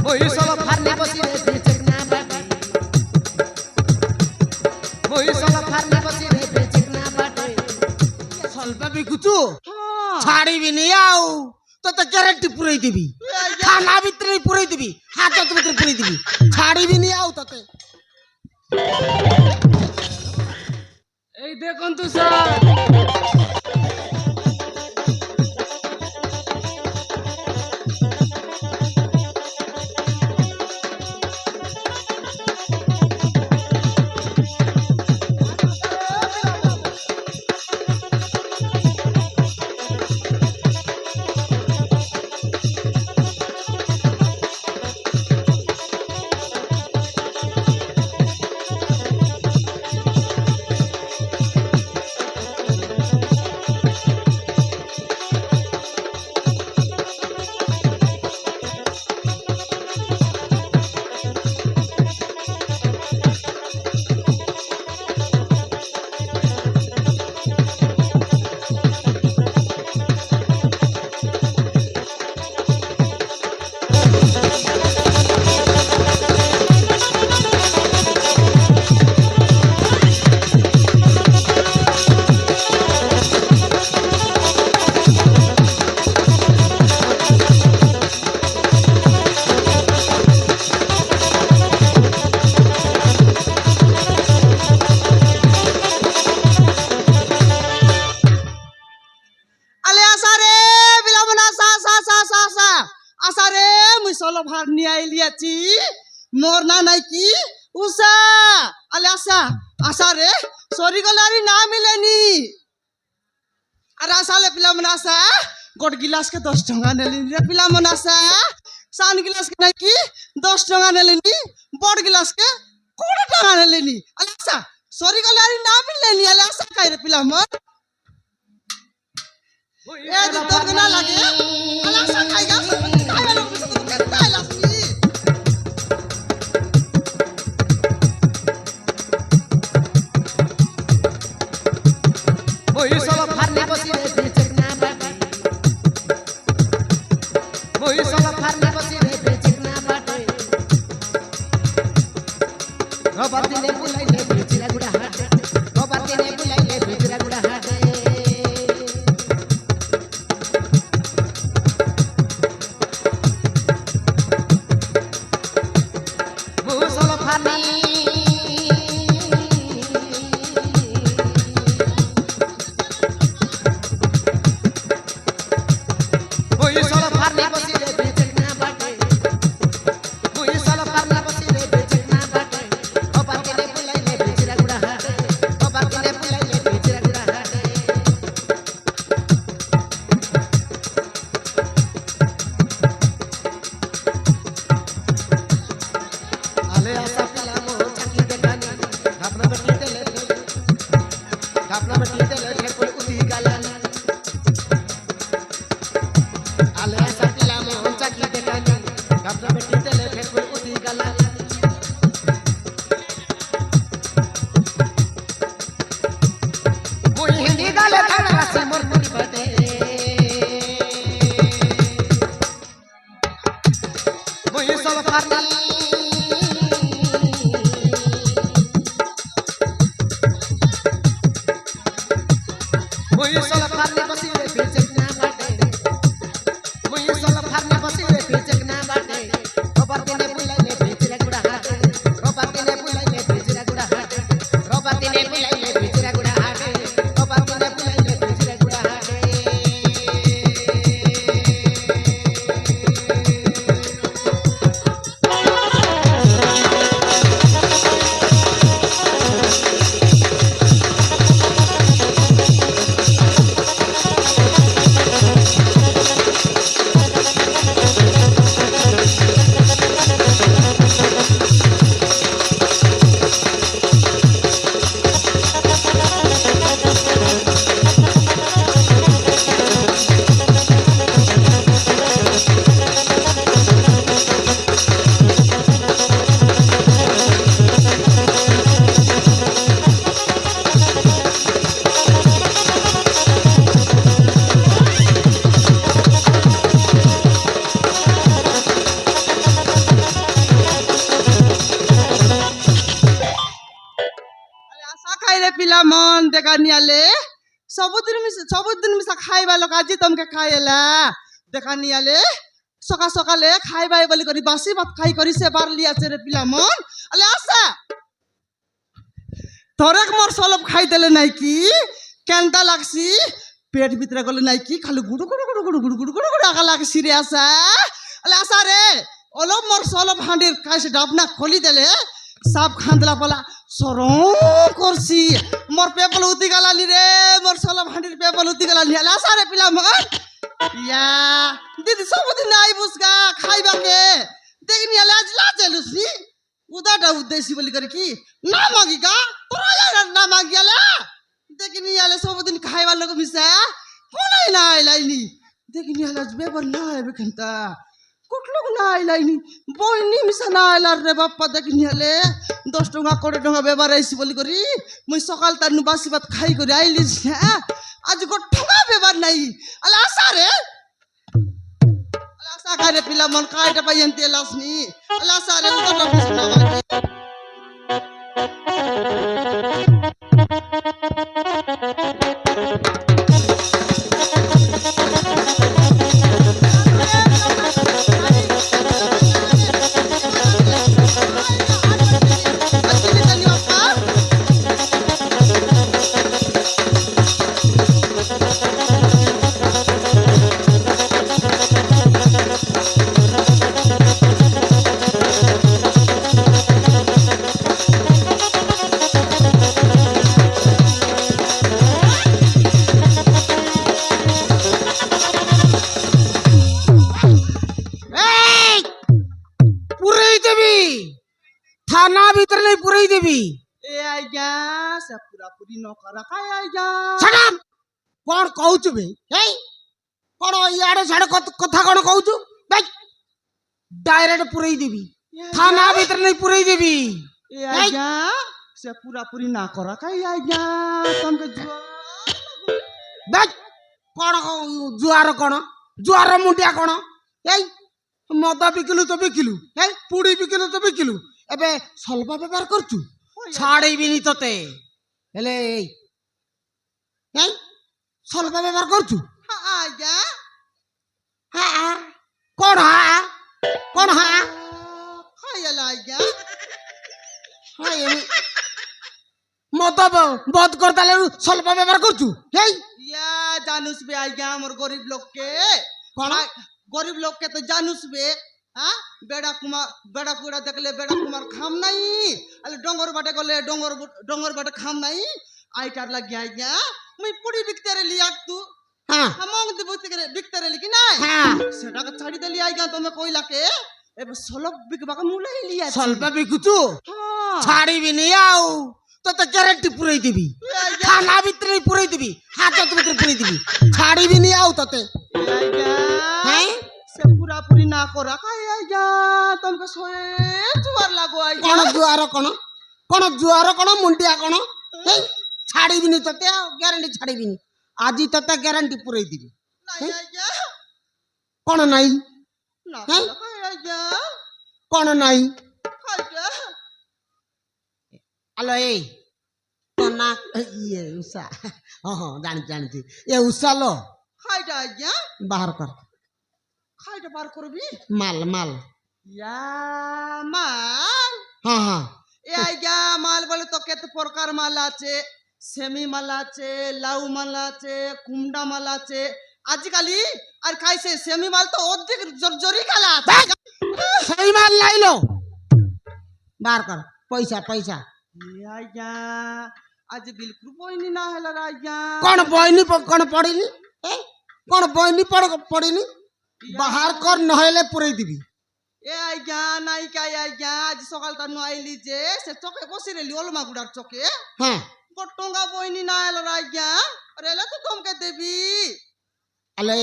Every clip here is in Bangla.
Moi solo farne bosire becek na bate. Moi solo farne bosire becek na bate. সলপা বিকুচু ছাড়িবি নি আও তোতে গ্যারান্টি পুরাই দিবি খানা ভিতরে পুরাই দিবি হাজত ভিতরে পুরাই দিবি ছাড়িবি নি আও তোতে এই দেখুন তো স্যার ভার নিয়ে আইলিয়াছি মোর না নাই কি উষা আলে আশা আশা রে সরি গলারি না মিলেনি আর আশালে পিলা মনে আশা গোট গিলাস কে 10 টাকা নেলিনি রে পিলা মনে আশা সান গিলাস কে নাই কি 10 টাকা নেলিনি বড় গিলাস কে 20 টাকা নেলিনি আলে আশা সরি গলারি না মিলেনি আলে আশা কাই রে পিলা মন এ তো না লাগে আলে আশা কাই গা কাই লোক কাই লাসনি Moi solo farne bosire becek na bate. Moi solo farne bosire becek na bate. Robar dine bulaile becira guda hate. Robar dine bulaile becira guda hate. Moi solo farne ପିଲା ମନ ଦେଖା ନିଆଲେ ସବୁଦିନ ମିଶା ଖାଇବା ଲୋକ ଆଜି ତମକେ ଖାଇଲା ଦେଖା ନିଆଲେ ସକା ସକାଳେ ଖାଇବା ବୋଲି କରି ବାସି ଭାତ ଖାଇ କରି ସେ ବାରଲି আছে রে ପିଲା ମନ আলে আসা থরেক মোর সলব খাইদেলে নাই কি কেনতা লাগছি পেট ভিতরে গলে নাই কি খালি গুড়ু গুড়ু গুড়ু গুড়ু গুড়ু গুড়ু গুড়ু গুড়ু আগা লাগছি রে আসা আলে আসা রে অলপ মোর সলব হাঁডির খাইছে ডাবনা খোলি দেলে সাপ খান্দলা পলা সরম করছি মোর পেপল উতি গলানি রে মোর সলব হাঁডির পেপল উতি গলানি আলে আসা রে পিলা মন ইয়া দিদি সবদিন নাই বুসকা খাইবাকে দেখিনি আলে আজ লাজেলুছি উদাটা উদ্দেশ্যি বলি করে কি না মাগি গা তোরা না মাগি আলে দেখিনি আলে সবদিন খাইবার লোক মিশা কোনাই না আইলাইনি দেখিনি আলে আজ বেবার না আইবে কেনতা কুটলোক না আইলাইনি বইনি মিশা না আইলার রে বাপ্পা দেখিনি আলে 10 টাকা 20 টাকা বেবার আইছি বলি করি মুই সকাল তার বাসি ভাত খাই করে আইলিস হ্যাঁ আজ গো ঠকা বেবার নাই আলে আসা রে আলে আসা খারে পিলা মন কাইটা পাইয়েন তেলাসনি আলে আসা রে উদাটা মিশা না মাগি থানা ভিতরে নেই পুরাই দেবি এ আইগা সে পুরাপুরি নকরা খাই আইগা ছাড়াম কোন কହୁଛୁ বে এই কোন ইয়াড়ে ছাড় কথা কোন কହୁଛୁ ভাই ডাইরেক্ট পুরাই দেবি থানা ভিতরে নেই পুরাই দেবি এ আইগা সে পুরাপুরি না করা খাই আইগা তমকে জুয়া ভাই কোন জুয়ার মুন্ডিয়া কোন এই মদ বিকিলু তো বিকিলু এই পুড়ি বিকিলু তো বিকিলু এবে স্বল্প ব্যবহার করছু ছাড়িবিনি তোতে হেলে এই স্বল্প ব্যবহার করছু আইগা হ্যাঁ কোন হ্যাঁ খাই আইগা মদ বধ করতালে স্বল্প ব্যবহার করছু এই ইয়া জানুস বে আইগা মোর গরিব লোককে কোন গরিব লোককে তো জানুস বে হ্যাঁ বেড়া কুড়া দেখলে বেড়া কুমার খাম নাই আলে ডঙ্গর বাটে গলে ডঙ্গর বাটে খাম নাই আইটার লাগি আইগা মুই পুরি বিকতে রে লিয়াক তু হ্যাঁ হামং দি বিকতে রে লিকি নাই হ্যাঁ সেটাকে ছাড়ি দেলি আইগা তুমি কইলাকে এবে সলব বিকবাকে মুলাই লিয়া স্বল্প বিকুছু হ্যাঁ ছাড়িবিনি আও তোতে গ্যারান্টি পুরাই দিবি থানা ভিতরে পুরাই দিবি হাজত ভিতরে পুরাই দিবি ছাড়িবিনি আও তোতে আইগা হ্যাঁ সে পুরাপুরি না করা খাই আইগা তোমাকে সয়ে জুয়ার লাগো আইগা কোন জুয়ার কোন মুন্ডিয়া কোন এই ছাড়িবিনি তোতে গ্যারান্টি ছাড়িবিনি আজি তোতে গ্যারান্টি পুরাই দিবি নাই আইগা কোন নাই না হ্যাঁ? খাই আইগা কোন নাই খাইগা আলো এই তো না ইয়ে উষা জানিছি এ উষা লো খাইটা আইগা বাহার কর খাইটা বার করবি মাল ইয়া মাল হ্যাঁ এ আইগা মাল বলে তো কত প্রকার মাল আছে সেমি মাল আছে লাউ মাল আছে কুমড়া মাল আছে আজকালি আর খাইছে সেমি মাল তো অধিক জরি কালা আছে সেই মাল লাইলো বার কর পয়সা এ আইগা আজ বিলকুল বইনি না হেলা আইগা কোন বইনি কোন পড়িনি কোন বইনি পড়িনি বাহার কর নহলে পুরাই দিবি এ আইগা নাই কাই আইগা আজ সকাল তানু আইলি যে সে চকে বসি রেলি অলমা গুড়ার চকে হ্যাঁ টঙ্গা বইনি না হেলা আইগা আরে এলা তো তোমকে দেবি আলে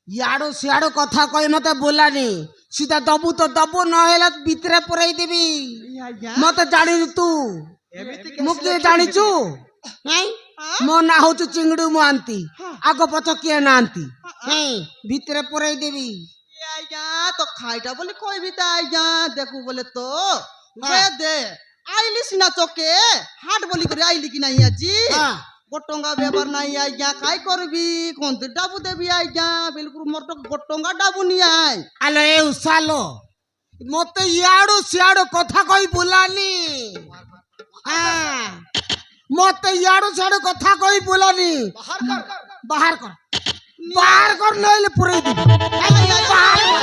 ইয়াড়ো সিয়াড়ো কথা কই মতে বলানি সিধা দবু তো দবু নহলে ভিতরে পুরাই দিবি এ আইগা মতে জানি তু মুকে জানিছু হ্যাঁ মো না হচ্ছে চিংড়ি মু আনতি আগ পছ কিଏ না আনতি হ্যাঁ ভিতরে পুরাই দেবি এ আইগা তো খাইটা বলে কইবি তা আইগা দেখু বলে তো দে আইলি সিনা চকে হাট বলি করে আইলি কি নাই আজি হ্যাঁ গোটঙ্গা ব্যবহার নাই আইগা কাই করবি কোন ডাবু দেবি আইগা বিলকুল মোর তো গোটঙ্গা ডাবু নি আই আলো এ উসালো মতে ইয়াড়ু সিয়াড়ু কথা কই বুলানি হ্যাঁ মতে ইয়াড়ু সিয়াড়ু কথা কই বুলানি বাহার কর বাহার কর নইলে পুরাই দিবি বাহার কর।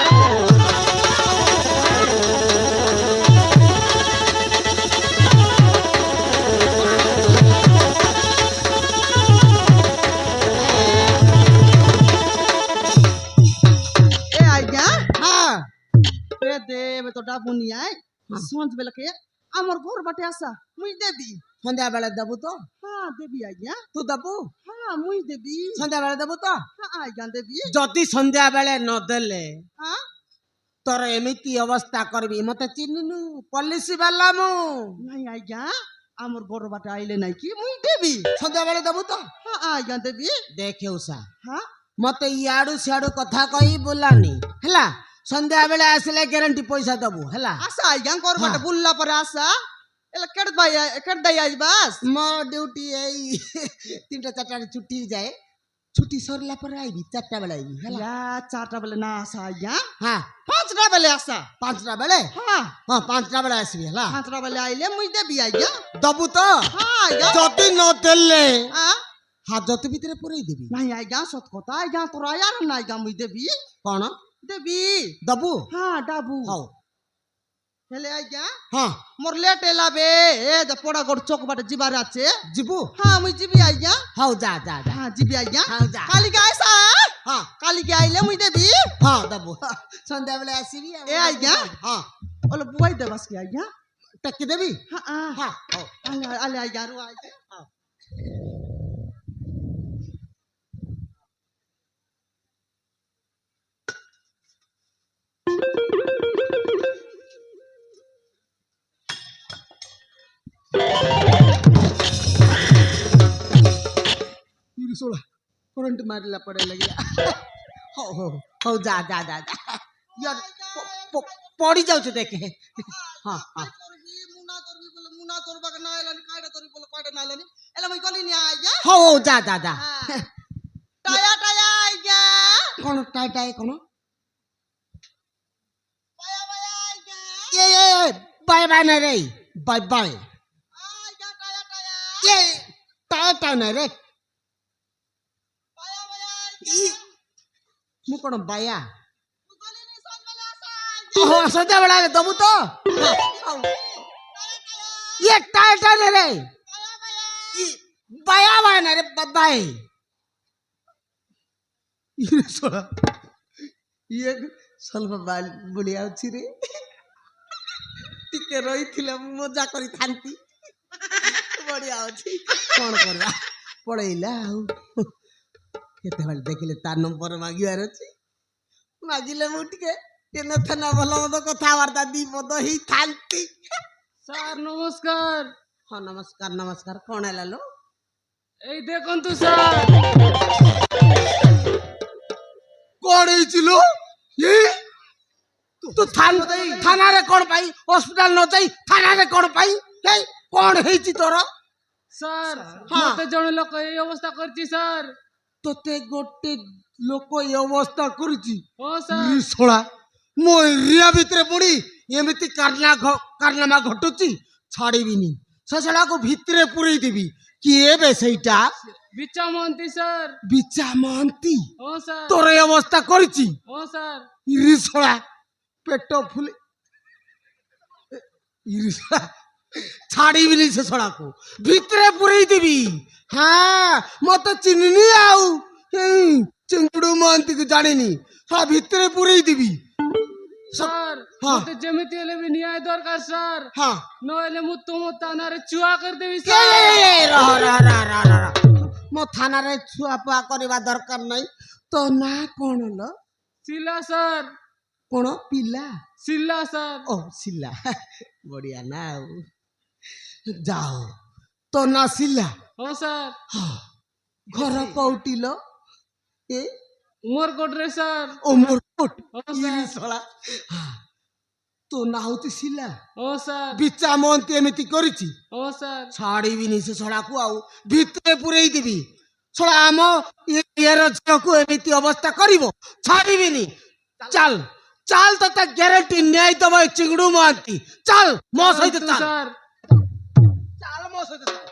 এ আইগা হ্যাঁ এ দেবে তো ডাবু নি আই সঞ্জ বেলাকে আমার ঘর বাটে আসা মুই দেবি সন্ধ্যা বেলা দেবো তো হ্যাঁ দেবি আইগা তু দেবু হ্যাঁ মুই দেবি সন্ধ্যা বেলা দেবো তো হ্যাঁ আইগা দেবি যদি সন্ধ্যা বেলে নদেলে হ্যাঁ তোর এমিতি অবস্থা করবি মতে চিনিনু পলিসি বালা মু নাই আইগা আমার ঘর বাটে আইলে নাই কি মুই দেবি সন্ধ্যা বেলে দেবো তো হ্যাঁ আইগা দেবি দেখে উষা হ্যাঁ মতে ইয়াড়ু সিয়াড়ু কথা কই বুলানি হেলা সন্ধ্যা বেলে আসলে গ্যারান্টি পয়সা দেবু হেলা আসা আইগা ঘর বাটে হ্যাঁ। বুল্লা পরে আসা এলা কেট দাই আইবাস মো ডিউটি এই 3টা 4টার ছুটি যায় ছুটি সরলা পরে আইবি 4টা বেলা আইবি হেলা ইয়া 4টা বেলে না আসা আইগা হ্যাঁ 5টা বেলে আসা 5টা বেলে হ্যাঁ হ্যাঁ 5টা বেলা আসবি হেলা 5টা বেলে আইলে মুই দেবি আইগা দেবু তো হ্যাঁ আইগা যদি নদেলে হ্যাঁ হাজত ভিতরে পুরাই দিবি নাই আইগা সত কথা আইগা তোরা আর না আইগা মুই দেবি কোন দেবি দেবু হ্যাঁ ডাবু হও হেলে আইগা হ্যাঁ মোর লেট এলাবে এ যে পড়াগড় চক বাটে জিবার আছে জিবু হ্যাঁ মুই জিবি আইগা হও যা যা যা হ্যাঁ জিবি আইগা হ্যাঁ, যা। কালিকে আইসা হ্যাঁ কালিকে আইলে মুই দেবি হ্যাঁ দেবু সন্ধ্যা বেলা আসবি এ আইগা হ্যাঁ ওলে বুয়াই দেবাস কি আইগা টাকি দেবি হ্যাঁ হ্যাঁ হও আলে আলে আইগা রু আইগা सोला करंट मारला पड़े लगे हो हो जा जा जा जा यार पड़ी जाऊ छे देखे हाँ हाँ করবি মুনা করবা না এলানি কাইডা তোরি বলে কাইডা না এলানি এলা মুই গলি নি আইগা हो हो जा जा जा টায়া টায়া আইগা कौन टाई टाई कौन পায়া পায়া আইগা ये बाय बाय ना रे बाय बाय আইগা টায়া টায়া ये टाई टाई ना रे পায়া পায়া ई मु कौन बाया গলি নি সব বেলা আসা আইগা हो सदा बड़ा दबू तो ये टाई टाई ना रे পায়া পায়া बाया बाय ना रे बाय ये सोला ये ಸ್ವಲ್ಪ ବୁଲିଆ ଅଛି ରେ ଟିକେ ରହିଥିଲେ ମଜା କରିଥାନ୍ତି ବଢିଆ ଅଛି କଣ କରିବା ପଳେଇଲା ଆଉ କେତେବେଳେ ଦେଖିଲେ ତା ନମ୍ବର ମାଗିବାର ଅଛି ମାଗିଲେ ମୁଁ ଟିକେ ନଥାନା ଭଲ ମନ୍ଦ କଥାବାର୍ତ୍ତା ଦି ପଦ ହେଇଥାନ୍ତି স্যার নমস্কার। ହଁ ନମସ୍କାର ନମସ୍କାର କଣ ହେଲା ଲୋ এই দেখুন তো স্যার। କଣ ହେଇଛି ଲୋ ତୁ ଥାନାରେ କଣ ପାଇଁ ହସ୍ପିଟାଲ ନ ଯାଇ ଥାନାରେ କଣ ପାଇଁ କଣ ହେଇଛି ତୋର স্যার হ্যাঁ। মতে জଣେ লোক এই অবস্থা করছি স্যার। তোতে ଗୋଟେ ଲୋକ ଏ ଅବସ୍ଥା କରୁଛି ও স্যার। ଶଳା ମୋ ଏରିଆ ଭିତରେ ପଡି ଏମିତି କାରନାମା ଘଟୁଛି ଛାଡିବିନି ସେ ଶଳାକୁ ଭିତରେ ପୁରେଇ ଦେବି କିଏ ବେ ସେଇଟା বিচ্চা মন্ত্রী স্যার। ବିଚା ମହାନ୍ତି ও স্যার। ତୋର ଏ ଅବସ୍ଥା କରିଛି ও স্যার। ଇରିଶଳା ପେଟ ଫୁଲେ ଇରିଶଳା ଛାଡିବିନି ସେ ଶଳାକୁ ଭିତରେ ପୁରେଇ ଦେବି ହଁ ମତେ ଚିହ୍ନିନି ଆଉ ଚିଙ୍ଗୁଡୁ ମହାନ୍ତିକୁ ଜାଣିନି ଶଳା ଭିତରେ ପୁରେଇ ଦେବି স্যার হ্যাঁ। মতে যেମିତି ହେଲେ ବି ନ୍ୟାୟ ଦରକାର ସ୍যার। ହଁ ନହେଲେ ମୁଁ ତୁମ ଥାନାରେ ଚୁଆ କରିଦେବି ଏ, ସ୍যাର। ଏ, ଏ, ରହ ରହ ରହ ରହ ରହ ମୋ ଥାନାରେ ଛୁଆ ପୁଆ କରିବା ଦରକାର ନାହିଁ ତୋ ନାଁ କଣ ଲୋ ଶିଲା ସ୍যার। କଣ ପିଲା ଶିଲା ସ୍যার। ଓ ଶିଲା ବଢିଆ ନା ଆଉ ଯାଅ ତୋ ନାଁ ଶିଲା ହଁ ସ୍যার। ହଁ ଘର କୋଉଠି ଲୋ ଏ ଉମରକୋଟରେ ସ୍যাର। ଓମରକୋଟ ହଁ ସ୍যাର। ଶଳା ତୋ ନା ହଉଛି ଶିଲା ହଁ ସାର୍ ବିଚା ମନ୍ତି ଏମିତି କରିଛି ହଁ ସାର୍ ଛାଡ଼ିବିନି ସେ ଛଡ଼ାକୁ ଆଉ ଭିତରେ ପୁରେଇ ଦେବି ଛଡ଼ା ଆମ ଇଏର ଝିଅକୁ ଏମିତି ଅବସ୍ଥା କରିବ ଛାଡ଼ିବିନି ଚାଲ ଚାଲ ତତେ ଗ୍ୟାରେଣ୍ଟି ନ୍ୟାୟ ଦବ ଏ ଚିଙ୍ଗୁଡୁ ମହାନ୍ତି ଚାଲ ମୋ ସହିତ ଚାଲ ସାର୍ ଚାଲ ମୋ ସହିତ ଚାଲ